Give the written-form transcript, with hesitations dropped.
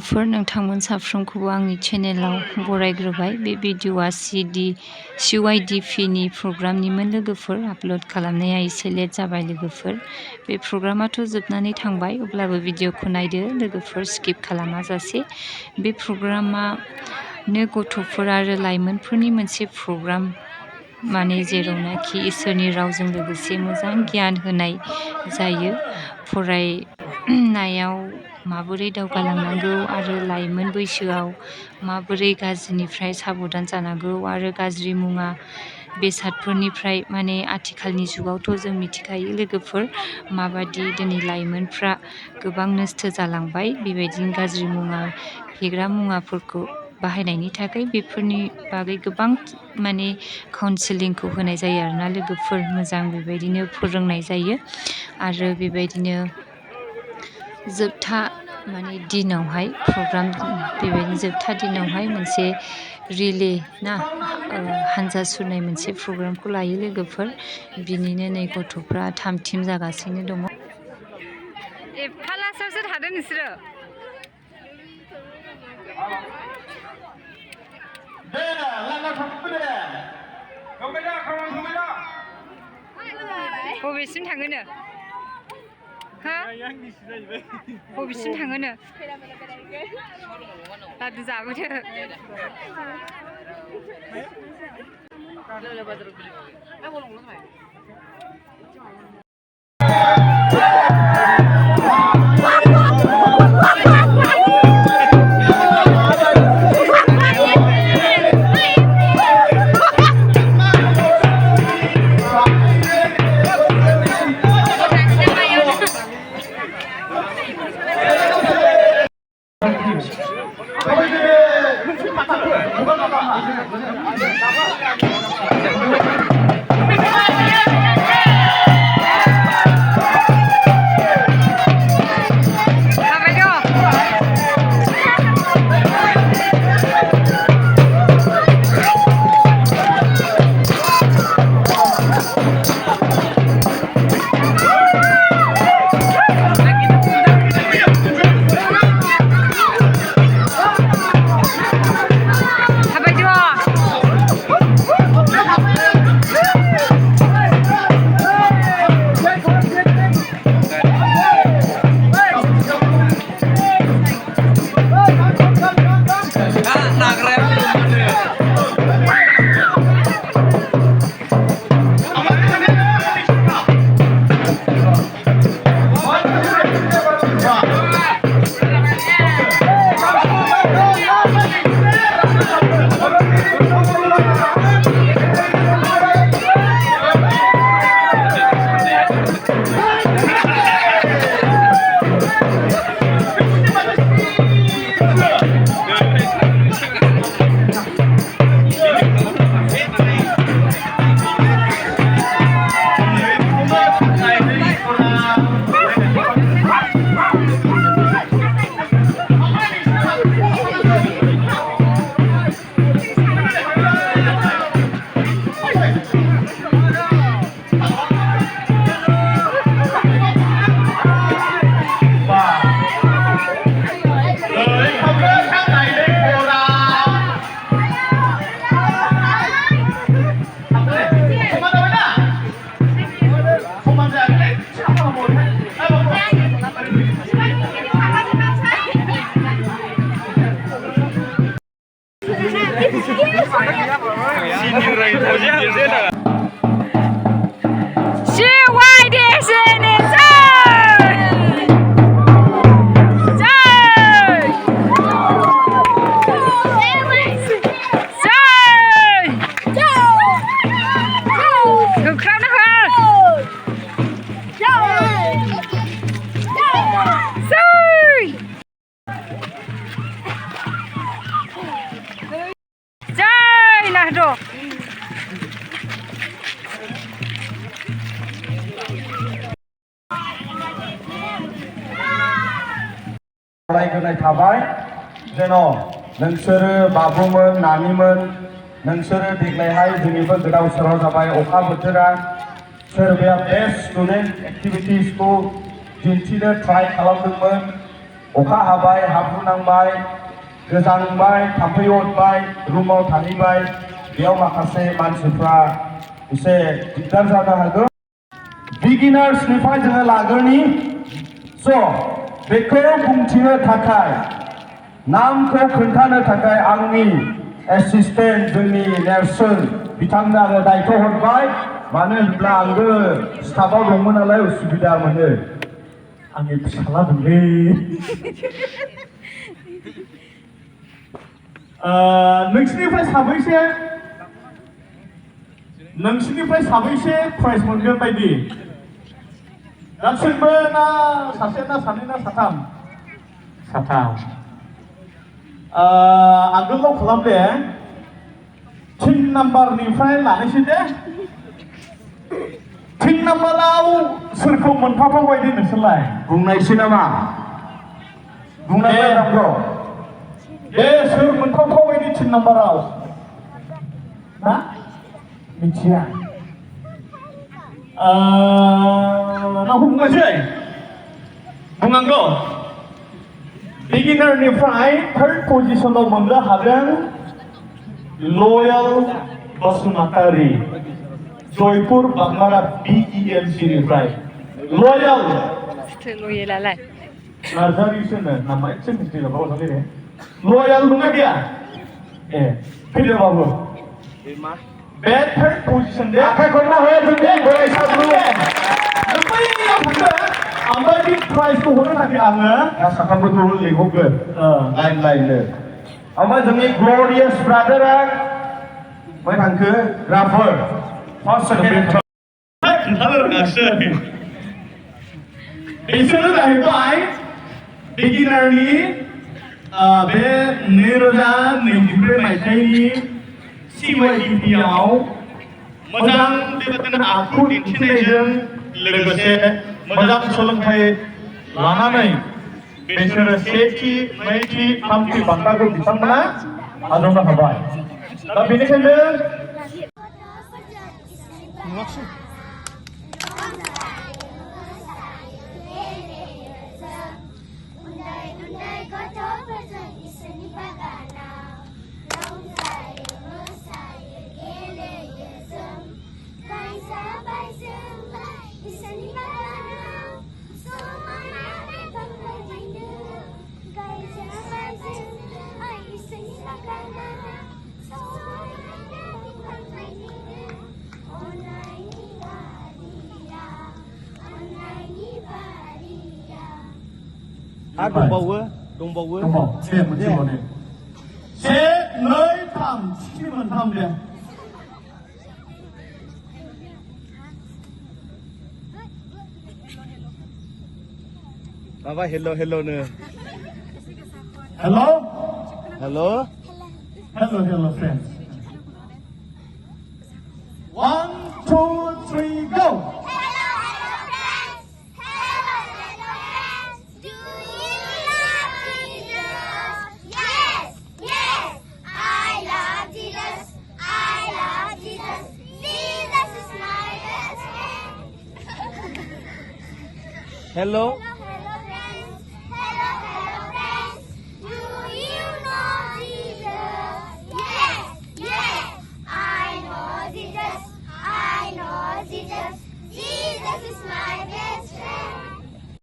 लोगोफोर नोंथांमोन साफ्रोमखौबो आंनि चेनेलाव बरायग्रोबाय। बे भिडिअआ CYDP नि प्रग्रामनिमोन लोगोफोर। आपल'ड खालामनाया एसे लेट जाबाय लोगोफोर। बे प्रग्रामाथ' जोबनानै थांबाय, अब्लाबो भिडिअखौ नायदो लोगोफोर, स्किप खालामाजासे। बे प्रग्रामानो गथ'फोर आरो लाइमोनफोरनि मोनसे प्रग्राम, माने जेरावनाखि इसोरनि रावजों लोगोसे मोजां गियान होनाय जायो। फरायनायाव माबोरै दावगालांनांगौ आरो लाइमोन बैसोआव माबोरै गाज्रिनिफ्राय साबधान जानांगौ आरो गाज्रि मुवा बेसादफोरनिफ्राय, माने आथिखालनि जुगावथ' जों मिथिखायो लोगोफोर माबादि दिनै लाइमोनफ्रा गोबां नस्थ' जालांबाय बेबायदिनो गाज्रि मुवा फेग्रा मुवाफोरखौ बाहायनायनि थाखाय। बेफोरनि बागै गोबां माने काउन्सिलिंखौ होनाय जायो आरोना लोगोफोर। मोजां बेबायदिनो फोरोंनाय जायो आरो बेबायदिनो जोबथा माने दिनावहाय प्रग्राम, बेबायदिनो जोबथा दिनावहाय मोनसे रिले ना हानजा सुरनाय मोनसे प्रग्रामखौ लायो लोगोफोर। बिनिनो नै गथ'फ्रा 3 टिम जागासिनो दङ। फालासावसो थादों नोंसोरो? बबेसिम थाङोनो? हा? बबेसिम थाङोनो? लादु जाबोदो। फरायग्रोनाय थाबाय जेन' नोंसोरो बाबुमोन नानिमोन, नोंसोरो देग्लायहाय जोंनिबो गोदाव सोराव जाबाय अखा बोथोरा। सोरबाया बेस्ट स्टुडेन्ट एक्टिभिटिसखौ दिन्थिनो ट्राइ खालामदोंमोन। अखा हाबाय हाब्रु नांबाय गोजांबाय थाम्फै अरबाय रुमाव थाहैबाय बेयाव माखासे मानसिफ्रा एसे दिगदार जानो हागौ बिगिनार्सनिफ्राय जोङो लागोरनि स' बेखौ बुंथिनो थाखाय नामखौ खोन्थानो थाखाय आंनि एसिस्टेन्ट जोंनि नेर्सोन बिथांनो आङो दायथ' हरबाय मानो होनब्ला आंबो स्टाफाव दंमोन नालाय उसुबिदा मोनो आंनि फिसाला दंलै नोंसिनिफ्राय साबैसे प्राइज मोनगोन बायदि गासैबो ना सासे ना सानै ना साथाम आगोलाव खालाम दे 3 नाम्बारनिफ्राय लानोसै दे 3 नाम्बाराव सोरखौ मोनफाफाव बायदि नोंसोरलाय बुंनायसै नामा बुंनाय नांगौ दे सोर मोनफाफाव बायदि 3 नाम्बाराव ना मिथिया नामखौ बुंनोसै बुंनांगौ बिगिनारनिफ्राय 3rd पजिशनाव मोननो हादों लयेल बसुमतारी जयपुर बांगारा BEMC निफ्राय लयेलालाय नार्जारिसोनो नामा एसे मिस्टेक जाबाय दे लयेल दंना गैया ए फैदो बाबु बे 3rd पजिशन दे आखाइखौनो हो जोंनि फरायसाफोर बैयाव थांदों ओमफ्राय बे प्राइजखौ हरनो थाखाय आङो साथामफोरखौ लिंहरगोन लाइन ओमफ्राय जोंनि ग्ल'रियास ब्रादारा बै थांखो राफोर फार्स्ट सेकेन्ड खोन्थानो रोङासै बिसोरो जाहैबाय बिगिनारनि बे 2024 मायथाइनि CYDP आव मोजां बेबायदिनो आखु दिन्थिनायजों लोगोसे मोजां सोलोंथाइ लानानै बिसोरो 1थि 2थि 3थि बान्थाखौ बिथांमोना आजावनो हाबाय दा बेनिखायनो दंबावो से मोनसे मोनो 1 2 3 थिखि मोनथाम दे माबा हेल' नो हेल' friends 1 2 3 go Hello. Hello friends. Hello friends. Do you know Jesus? Yes. I know Jesus. Jesus is my